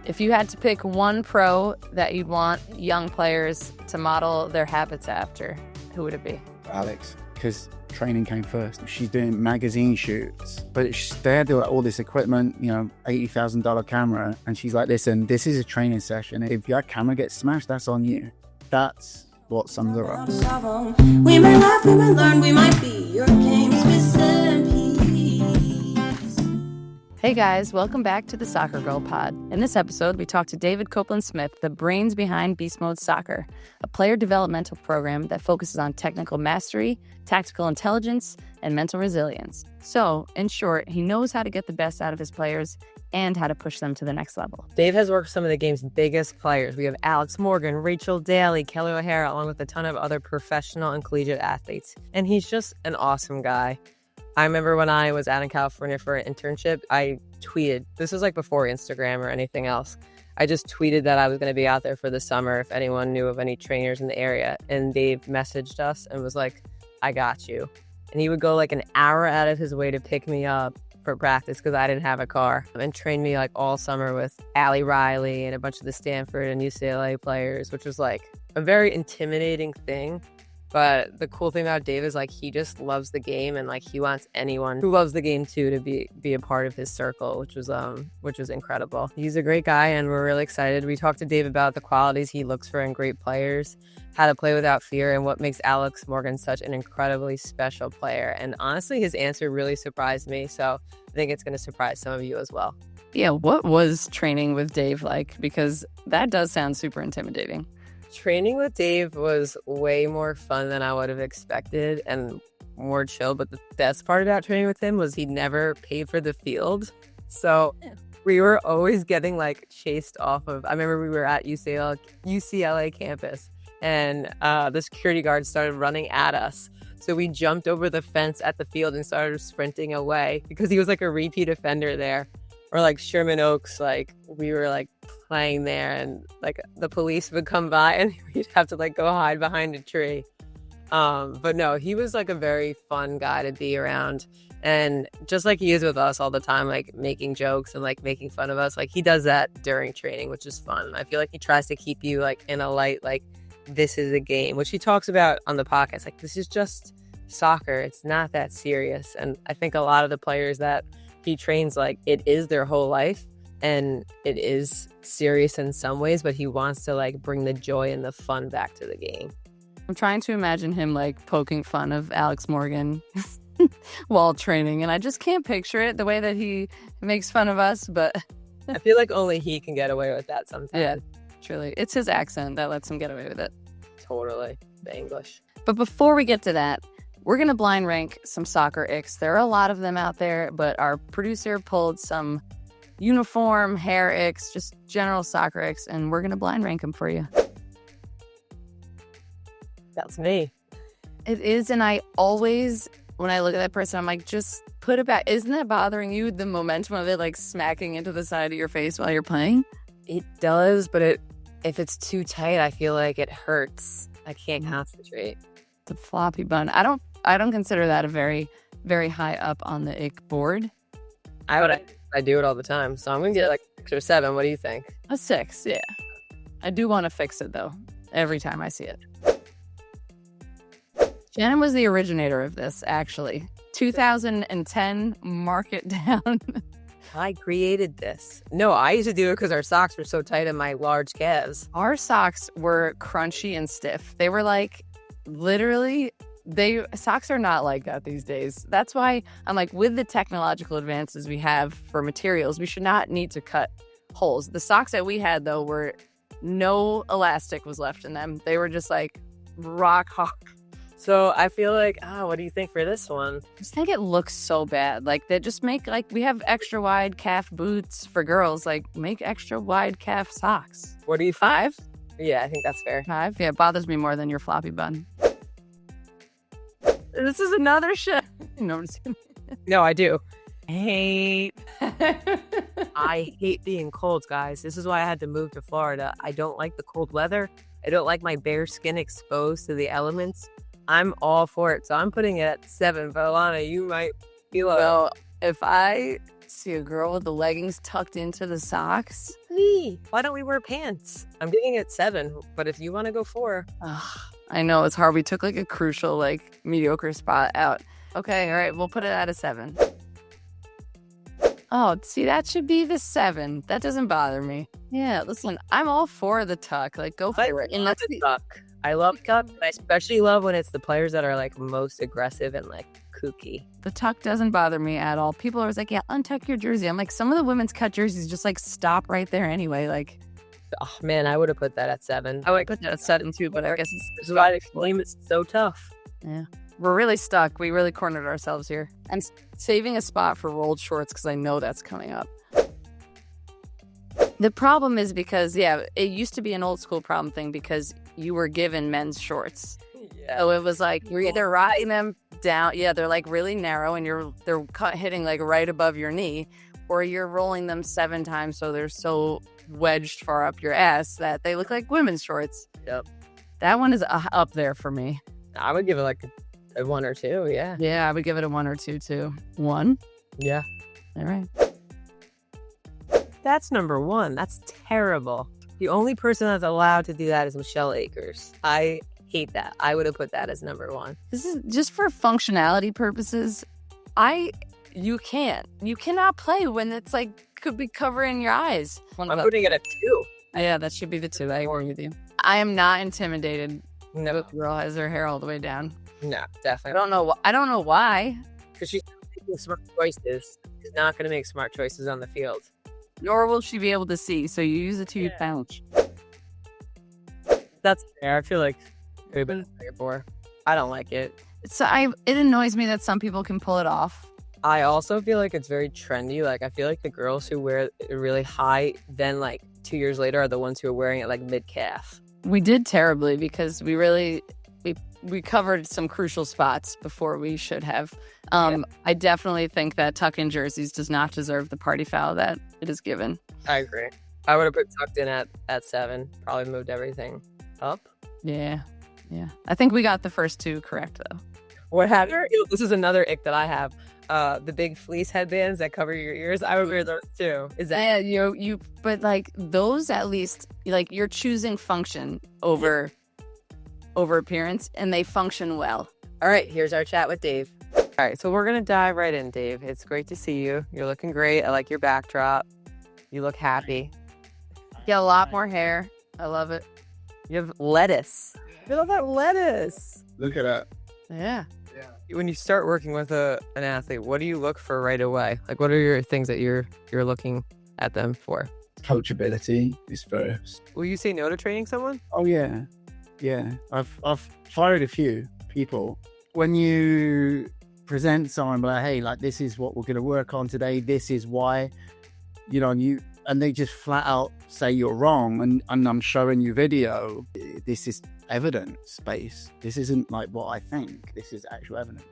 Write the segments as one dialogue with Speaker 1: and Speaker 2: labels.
Speaker 1: If you had to pick one pro that you'd want young players to model their habits after, who would it be?
Speaker 2: Alex, because training came first. She's doing magazine shoots, but they had all this equipment, $80,000 camera, and she's like, listen, this is a training session. If your camera gets smashed, that's on you. That's what sums her up.
Speaker 3: We might laugh, we might learn, we might be your games with and peace.
Speaker 1: Hey guys, welcome back to the SoccerGirl Pod. In this episode, we talk to David Copeland-Smith, the brains behind Beast Mode Soccer, a player developmental program that focuses on technical mastery, tactical intelligence, and mental resilience. So, in short, he knows how to get the best out of his players and how to push them to the next level.
Speaker 4: Dave has worked with some of the game's biggest players. We have Alex Morgan, Rachel Daly, Kelly O'Hara, along with a ton of other professional and collegiate athletes. And he's just an awesome guy. I remember when I was out in California for an internship, I tweeted, this was like before Instagram or anything else. I just tweeted that I was going to be out there for the summer if anyone knew of any trainers in the area. And Dave messaged us and was like, I got you. And he would go like an hour out of his way to pick me up for practice because I didn't have a car, and trained me like all summer with Allie Riley and a bunch of the Stanford and UCLA players, which was like a very intimidating thing. But the cool thing about Dave is like he just loves the game, and like he wants anyone who loves the game too to be a part of his circle, which was incredible. He's a great guy, and we're really excited. We talked to Dave about the qualities he looks for in great players, how to play without fear, and what makes Alex Morgan such an incredibly special player. And honestly, his answer really surprised me, so I think it's going to surprise some of you as well.
Speaker 1: Yeah, what was training with Dave like? Because that does sound super intimidating.
Speaker 4: Training with Dave was way more fun than I would have expected and more chill. But the best part about training with him was he never paid for the field. So we were always getting like chased off of. I remember we were at UCLA campus, and the security guard started running at us. So we jumped over the fence at the field and started sprinting away because he was like a repeat offender there. Or like Sherman Oaks, like we were like playing there, and like the police would come by and we'd have to like go hide behind a tree. But no, he was like a very fun guy to be around, and just like he is with us all the time, like making jokes and like making fun of us, like he does that during training, which is fun. I feel like he tries to keep you like in a light, like this is a game, which he talks about on the podcast. Like this is just soccer. It's not that serious. And I think a lot of the players that he trains, like it is their whole life, and it is serious in some ways, but he wants to like bring the joy and the fun back to the game.
Speaker 1: I'm trying to imagine him like poking fun of Alex Morgan while training, and I just can't picture it the way that he makes fun of us, but
Speaker 4: I feel like only he can get away with that sometimes.
Speaker 1: Yeah, truly. It's his accent that lets him get away with it.
Speaker 4: Totally. The English.
Speaker 1: But before we get to that, we're going to blind rank some soccer icks. There are a lot of them out there, but our producer pulled some uniform, hair icks, just general soccer icks, and we're going to blind rank them for you.
Speaker 4: That's me.
Speaker 1: It is, and I always, when I look at that person, I'm like, just put it back. Isn't that bothering you, the momentum of it like smacking into the side of your face while you're playing?
Speaker 4: It does, but if it's too tight, I feel like it hurts. I can't concentrate.
Speaker 1: The floppy bun. I don't consider that a very, very high up on the ick board.
Speaker 4: I do it all the time, so I'm gonna get like 6 or 7. What do you think?
Speaker 1: A 6, yeah. I do want to fix it though, every time I see it. Shannon was the originator of this, actually. 2010, mark it down.
Speaker 4: I created this. No, I used to do it because our socks were so tight in my large calves.
Speaker 1: Our socks were crunchy and stiff. They were like, literally, socks are not like that these days. That's why I'm like, with the technological advances we have for materials, we should not need to cut holes. The socks that we had, though, were no elastic was left in them. They were just like rock hard.
Speaker 4: So I feel like, what do you think for this one?
Speaker 1: I just think it looks so bad. Like, they just make, like, we have extra wide calf boots for girls. Like, make extra wide calf socks.
Speaker 4: What do you
Speaker 1: 5?
Speaker 4: Yeah, I think that's fair.
Speaker 1: 5? Yeah, it bothers me more than your floppy bun. This is another shit. No, I'm just kidding.
Speaker 4: No, I do. I hate being cold, guys. This is why I had to move to Florida. I don't like the cold weather. I don't like my bare skin exposed to the elements. I'm all for it. So I'm putting it at 7. But Alana, you might be low.
Speaker 1: Well, if I See a girl with the leggings tucked into the socks.
Speaker 4: Why don't we wear pants? I'm giving it 7, but if you want to go 4.
Speaker 1: Ugh, I know it's hard. We took like a crucial, like mediocre spot out. Okay, all right, we'll put it at a 7. Oh, see, that should be the 7. That doesn't bother me. Yeah, listen, I'm all for the tuck. Like, go for it. And let's
Speaker 4: the tuck. I love tuck, but I especially love when it's the players that are like most aggressive and like kooky.
Speaker 1: The tuck doesn't bother me at all. People are always like, yeah, untuck your jersey. I'm like, some of the women's cut jerseys just like stop right there anyway. Like,
Speaker 4: oh man, I would have put that at 7.
Speaker 1: I would put that at 7 too, but I guess
Speaker 4: it's why I explain it's so tough.
Speaker 1: Yeah. We're really stuck. We really cornered ourselves here. I'm saving a spot for rolled shorts because I know that's coming up. The problem is because, yeah, it used to be an old school problem thing because you were given men's shorts. Yeah. So it was like you're either riding them down. Yeah, they're like really narrow and they're hitting like right above your knee, or you're rolling them 7 times so they're so wedged far up your ass that they look like women's shorts.
Speaker 4: Yep. That
Speaker 1: one is up there for me.
Speaker 4: I would give it like a 1 or 2, yeah.
Speaker 1: Yeah, I would give it a 1 or 2 too. 1?
Speaker 4: Yeah.
Speaker 1: All right.
Speaker 4: That's number 1. That's terrible. The only person that's allowed to do that is Michelle Akers. I hate that. I would have put that as number 1.
Speaker 1: This is just for functionality purposes. You cannot play when it's like could be covering your eyes.
Speaker 4: I'm putting it at 2.
Speaker 1: Yeah, that should be the 2. I agree with you. I am not intimidated. No, the girl has her hair all the way down.
Speaker 4: No, definitely.
Speaker 1: I don't know why.
Speaker 4: Because she's making smart choices. She's not going to make smart choices on the field.
Speaker 1: Nor will she be able to see. So you use a 2 pouch.
Speaker 4: That's fair. I feel like it would have been a 4. I don't like it.
Speaker 1: So it annoys me that some people can pull it off.
Speaker 4: I also feel like it's very trendy. Like, I feel like the girls who wear it really high, then like 2 years later, are the ones who are wearing it like mid-calf.
Speaker 1: We did terribly because we covered some crucial spots before we should have. I definitely think that tuck-in jerseys does not deserve the party foul that it is given.
Speaker 4: I agree. I would have put tucked in at 7. Probably moved everything up.
Speaker 1: Yeah. I think we got the first 2 correct, though.
Speaker 4: What happened? This is another ick that I have. The big fleece headbands that cover your ears. I would wear those too. Is that?
Speaker 1: Yeah, but like those at least, like you're choosing function over appearance, and they function well.
Speaker 4: All right, here's our chat with Dave. All right, so we're gonna dive right in, Dave. It's great to see you. You're looking great. I like your backdrop. You look happy.
Speaker 1: You got a lot more hair. I love it.
Speaker 4: You have lettuce. Look at that lettuce.
Speaker 2: Look at that.
Speaker 1: Yeah.
Speaker 4: When you start working with an athlete, what do you look for right away? Like, what are your things that you're looking at them for?
Speaker 2: Coachability is first.
Speaker 4: Will you say no to training someone?
Speaker 2: Oh yeah. I've fired a few people. When you present someone like, hey, like this is what we're going to work on today. This is why, and they just flat out say you're wrong, and I'm showing you video. This is evidence based. This isn't like what I think. This is actual evidence.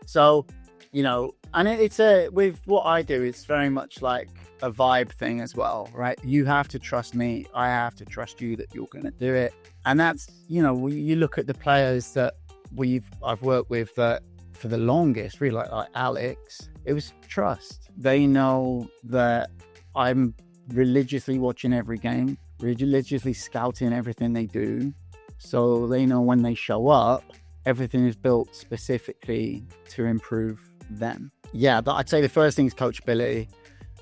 Speaker 2: So, and it's with what I do, it's very much like a vibe thing as well, right? You have to trust me. I have to trust you that you're going to do it. And that's, you look at the players that I've worked with that for the longest, really like Alex, it was trust. They know that I'm religiously watching every game, religiously scouting everything they do. So they know when they show up, everything is built specifically to improve them. Yeah, I'd say the first thing is coachability.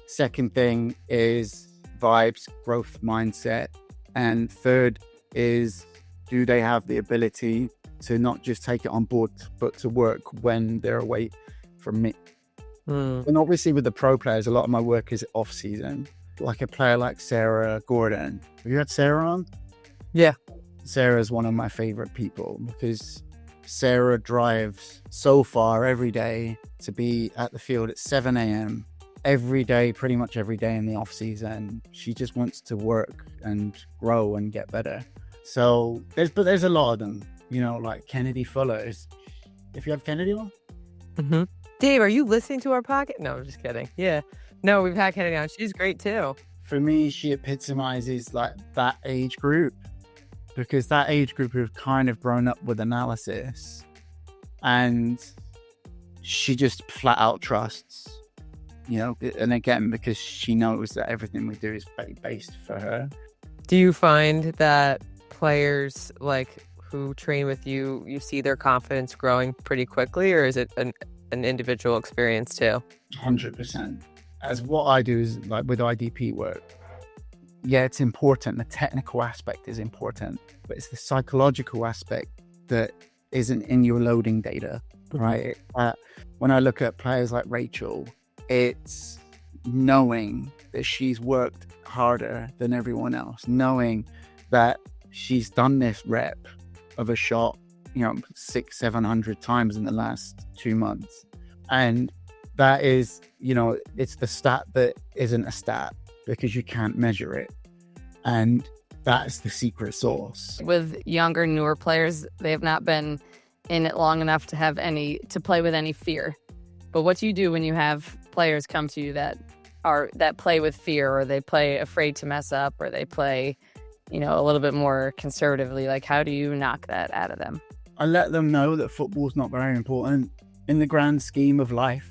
Speaker 2: Second thing is vibes, growth mindset. And third is, do they have the ability to not just take it on board, but to work when they're away from me? And obviously with the pro players, a lot of my work is off season. Like a player like Sarah Gordon. Have you had Sarah on?
Speaker 4: Yeah.
Speaker 2: Sarah is one of my favorite people because Sarah drives so far every day to be at the field at 7 a.m. every day, pretty much every day in the off season. She just wants to work and grow and get better. So there's a lot of them, like Kennedy Fuller. If you have Kennedy on?
Speaker 4: Mm-hmm. Dave, are you listening to our podcast? No, I'm just kidding. Yeah. No, we've had Kennedy on. She's great too.
Speaker 2: For me, she epitomizes like that age group. Because that age group have kind of grown up with analysis, and she just flat out trusts. and again, because she knows that everything we do is based for her.
Speaker 4: Do you find that players like who train with you, you see their confidence growing pretty quickly, or is it an individual experience too?
Speaker 2: 100%. As what I do is like with IDP work, yeah, it's important. The technical aspect is important, but it's the psychological aspect that isn't in your loading data, right? When I look at players like Rachel, it's knowing that she's worked harder than everyone else, knowing that she's done this rep of a shot, 600-700 times in the last 2 months. And that is, it's the stat that isn't a stat because you can't measure it. And that's the secret sauce.
Speaker 1: With younger, newer players, they have not been in it long enough to play with any fear. But what do you do when you have players come to you that play with fear, or they play afraid to mess up, or they play, a little bit more conservatively? Like, how do you knock that out of them?
Speaker 2: I let them know that football's not very important in the grand scheme of life.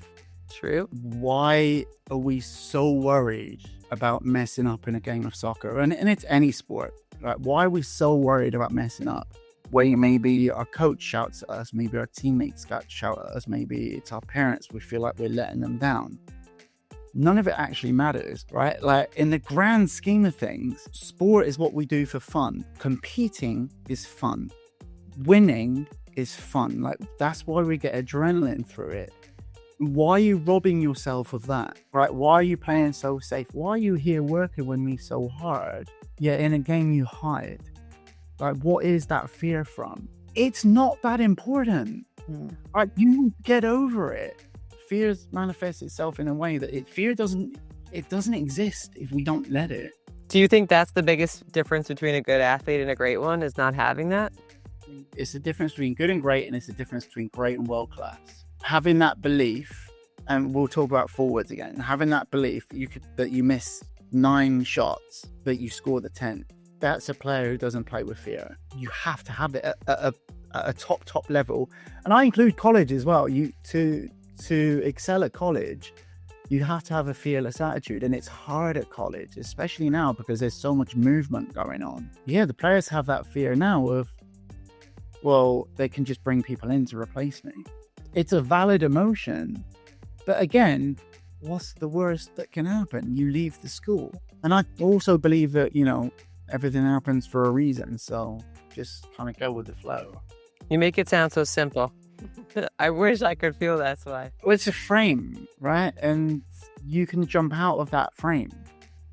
Speaker 4: True.
Speaker 2: Why are we so worried about messing up in a game of soccer? And it's any sport, right? Why are we so worried about messing up? Where maybe our coach shouts at us, maybe our teammates shout at us, maybe it's our parents, we feel like we're letting them down. None of it actually matters, right? Like, in the grand scheme of things, sport is what we do for fun. Competing is fun. Winning is fun. Like, that's why we get adrenaline through it. Why are you robbing yourself of that, right? Why are you playing so safe? Why are you here working with me so hard, yet in a game you hide? Like, what is that fear from? It's not that important. Right? You get over it. Fear manifests itself in a way that fear doesn't exist if we don't let it.
Speaker 4: Do you think that's the biggest difference between a good athlete and a great one, is not having that?
Speaker 2: It's the difference between good and great, and it's the difference between great and world class. Having that belief, and we'll talk about forwards again, having that belief that you miss 9 shots, but you score the 10th. That's a player who doesn't play with fear. You have to have it at a top level. And I include college as well. To excel at college, you have to have a fearless attitude. And it's hard at college, especially now because there's so much movement going on. Yeah, the players have that fear now of, well, they can just bring people in to replace me. It's a valid emotion. But again, what's the worst that can happen? You leave the school. And I also believe that, everything happens for a reason. So just kind of go with the flow.
Speaker 4: You make it sound so simple. I wish I could feel that's why.
Speaker 2: Well, it's a frame, right? And you can jump out of that frame.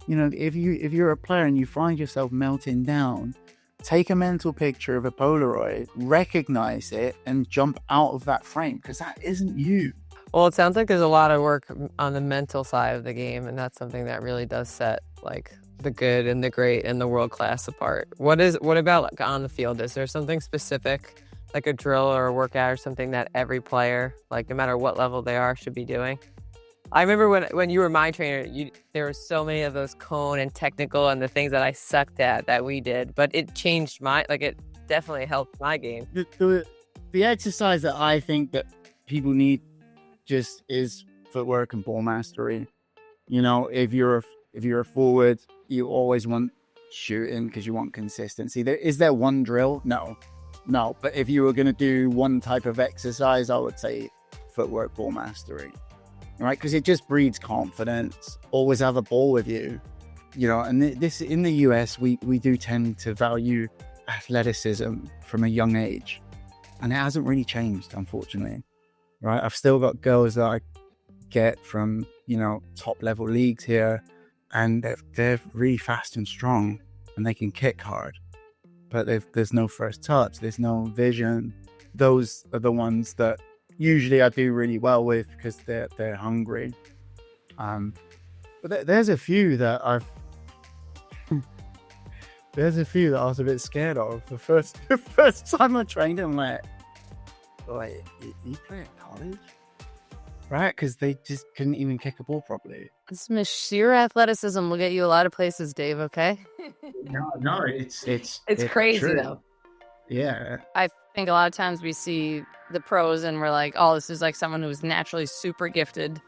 Speaker 2: If you're a player and you find yourself melting down, take a mental picture of a Polaroid, recognize it, and jump out of that frame, because that isn't you.
Speaker 4: Well, it sounds like there's a lot of work on the mental side of the game, and that's something that really does set like the good and the great and the world class apart. What about like on the field? Is there something specific, like a drill or a workout or something that every player, like no matter what level they are, should be doing? I remember when you were my trainer, there were so many of those cone and technical and the things that I sucked at that we did, but it changed it definitely helped my game.
Speaker 2: The exercise that I think that people need just is footwork and ball mastery. If you're a forward, you always want shooting because you want consistency. Is there one drill? No. But if you were going to do one type of exercise, I would say footwork, ball mastery, right? Because it just breeds confidence. Always have a ball with you, and this in the US, we do tend to value athleticism from a young age, and it hasn't really changed, unfortunately, right? I've still got girls that I get from, top level leagues here, and they're really fast and strong, and they can kick hard. But there's no first touch, there's no vision. Those are the ones that usually I do really well with because they're hungry. But there's a few that I was a bit scared of. The first time I trained, I'm like, wait, you play at college? Right? Because they just couldn't even kick a ball properly.
Speaker 1: Some sheer athleticism will get you a lot of places, Dave, okay?
Speaker 2: No, it's
Speaker 1: crazy,
Speaker 2: true.
Speaker 1: though.
Speaker 2: Yeah.
Speaker 1: I think a lot of times we see the pros and we're like, oh, this is like someone who's naturally super gifted.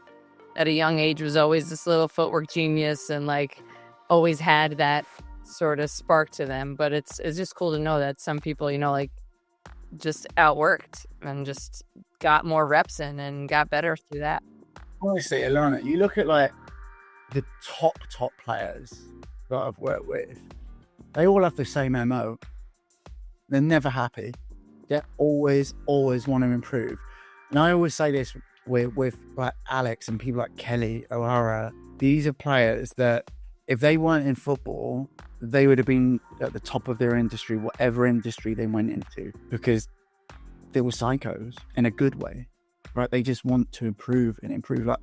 Speaker 1: at a young age was always this little footwork genius and like always had that sort of spark to them. But it's just cool to know that some people, you know, like just outworked and just got more reps in and got better through that.
Speaker 2: Honestly, Alana, you look at like the top players that I've worked with, they all have the same MO. They're never happy. They always want to improve. And I always say this with like Alex and people like Kelly O'Hara. These are players that if they weren't in football, they would have been at the top of their industry, whatever industry they went into, because they were psychos in a good way, right? They just want to improve. Like,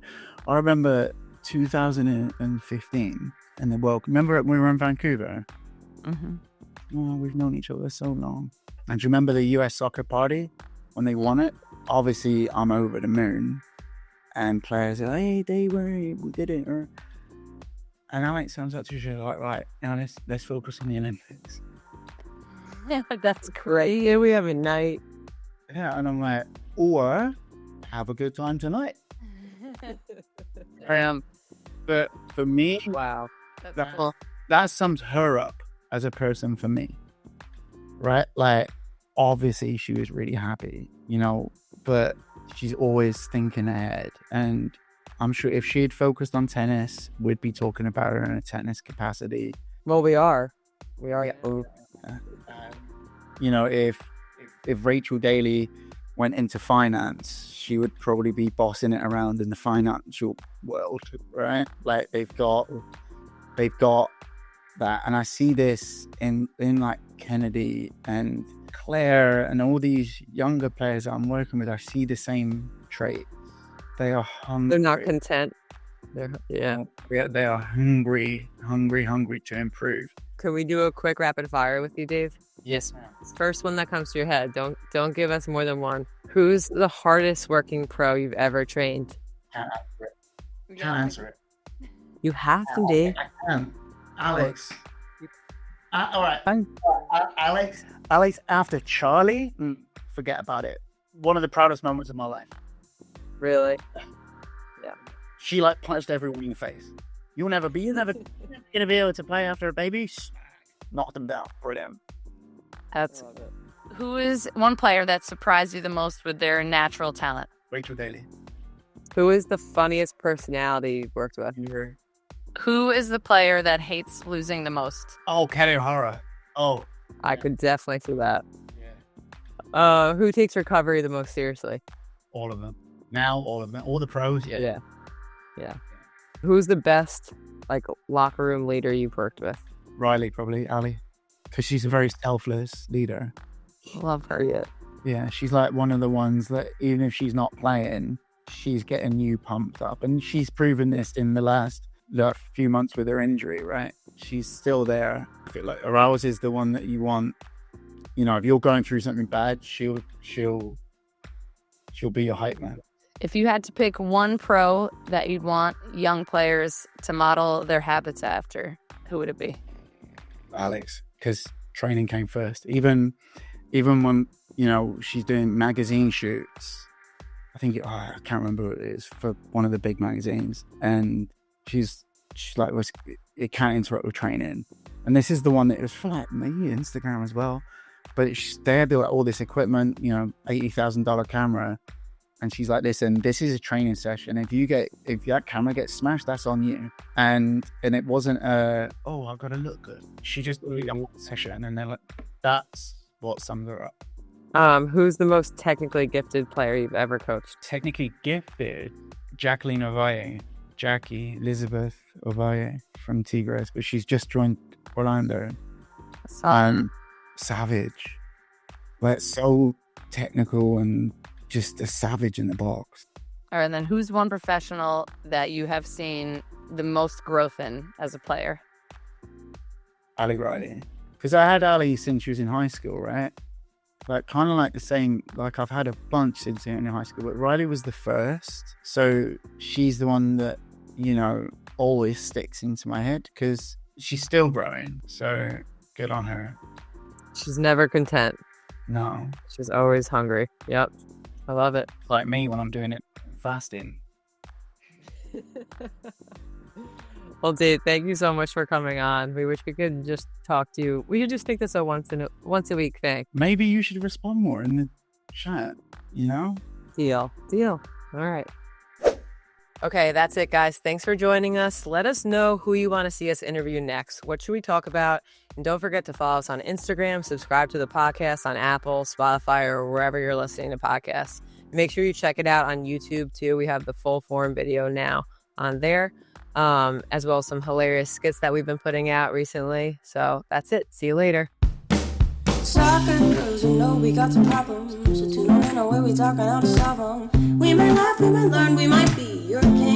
Speaker 2: I remember 2015 in the World. Remember when we were in Vancouver?
Speaker 1: Mm-hmm.
Speaker 2: Oh, we've known each other so long. And do you remember the US soccer party when they won it? Obviously, I'm over the moon. And players are like, hey, they were, we did it. And Alex sounds up to you like, right, now let's focus on the Olympics.
Speaker 1: Yeah, that's
Speaker 4: Great. Yeah, we have a night.
Speaker 2: Yeah, and I'm like, or have a good time tonight. But for me,
Speaker 4: Wow.
Speaker 2: that sums her up as a person for me, right? Like, obviously she was really happy, you know, but she's always thinking ahead. And I'm sure if she had focused on tennis, we'd be talking about her in a tennis capacity.
Speaker 4: Well, we are. Yeah.
Speaker 2: You know, if Rachel Daly went into finance, she would probably be bossing it around in the financial world, right? Like they've got that. And I see this in like Kennedy and Claire and all these younger players that I'm working with. I see the same traits. They are hungry.
Speaker 4: They're not content. They
Speaker 2: are hungry to improve.
Speaker 4: Can we do a quick rapid fire with you, Dave?
Speaker 2: Yes, ma'am.
Speaker 4: First one that comes to your head. Don't give us more than one. Who's the hardest working pro you've ever trained?
Speaker 2: Can't answer it.
Speaker 4: You have to, Dave.
Speaker 2: I can. Alex. All right. Alex, after Charlie, forget about it. One of the proudest moments of my life.
Speaker 4: Really?
Speaker 2: She like punched everyone in the face. You're never gonna be able to play after a baby. Knocked them down. Brilliant.
Speaker 1: That's who is one player that surprised you the most with their natural talent?
Speaker 2: Rachel Daly.
Speaker 4: Who is the funniest personality you've worked with?
Speaker 1: Who is the player that hates losing the most?
Speaker 2: Oh, Kelly O'Hara. Oh,
Speaker 4: I could definitely see that.
Speaker 2: yeah.
Speaker 4: Who takes recovery the most seriously?
Speaker 2: All of them. Now, all of them. All the pros. Yeah.
Speaker 4: Who's the best like locker room leader you've worked with?
Speaker 2: Riley, probably. Ali. Because she's a very selfless leader.
Speaker 4: Love her.
Speaker 2: Yeah, she's like one of the ones that even if she's not playing, she's getting you pumped up. And she's proven this in the last few months with her injury, right? She's still there. I feel like Arouse is the one that you want. You know, if you're going through something bad, she'll be your hype man.
Speaker 1: If you had to pick one pro that you'd want young players to model their habits after, who would it be?
Speaker 2: Alex, because training came first. Even when, you know, she's doing magazine shoots, I think I can't remember what it is, for one of the big magazines, and she's like, it can't interrupt with training. And this is the one that was for like me, Instagram as well, but they had all this equipment, you know, $80,000 camera. And she's like, listen, this is a training session. If that camera gets smashed, that's on you. And it wasn't I've got to look good. She just did a session, and they're like, that's what sums her up.
Speaker 4: Who's the most technically gifted player you've ever coached?
Speaker 2: Technically gifted, Jacqueline Ovalle, Jackie Elizabeth Ovalle from Tigres, but she's just joined Orlando. Savage, like so technical and just a savage in the box.
Speaker 1: All right, and then who's one professional that you have seen the most growth in as a player?
Speaker 2: Ali Riley. Because I had Ali since she was in high school, right? Like, kind of like the same, like I've had a bunch since in high school, but Riley was the first. So she's the one that, you know, always sticks into my head because she's still growing. So good on her.
Speaker 4: She's never content.
Speaker 2: No.
Speaker 4: She's always hungry. Yep. I love it.
Speaker 2: Like me when I'm doing it fasting.
Speaker 4: Well, Dave, thank you so much for coming on. We wish we could just talk to you. We could just make this a once a week thing.
Speaker 2: Maybe you should respond more in the chat, you know?
Speaker 4: Deal. All right. Okay, that's it, guys. Thanks for joining us. Let us know who you want to see us interview next. What should we talk about? And don't forget to follow us on Instagram, subscribe to the podcast on Apple, Spotify, or wherever you're listening to podcasts. Make sure you check it out on YouTube, too. We have the full form video now on there, as well as some hilarious skits that we've been putting out recently. So that's it. See you later.
Speaker 3: Soccer girls, you know we got some problems. So tune on in, know where we talking how to solve them. We might laugh, we might learn, we might be your king.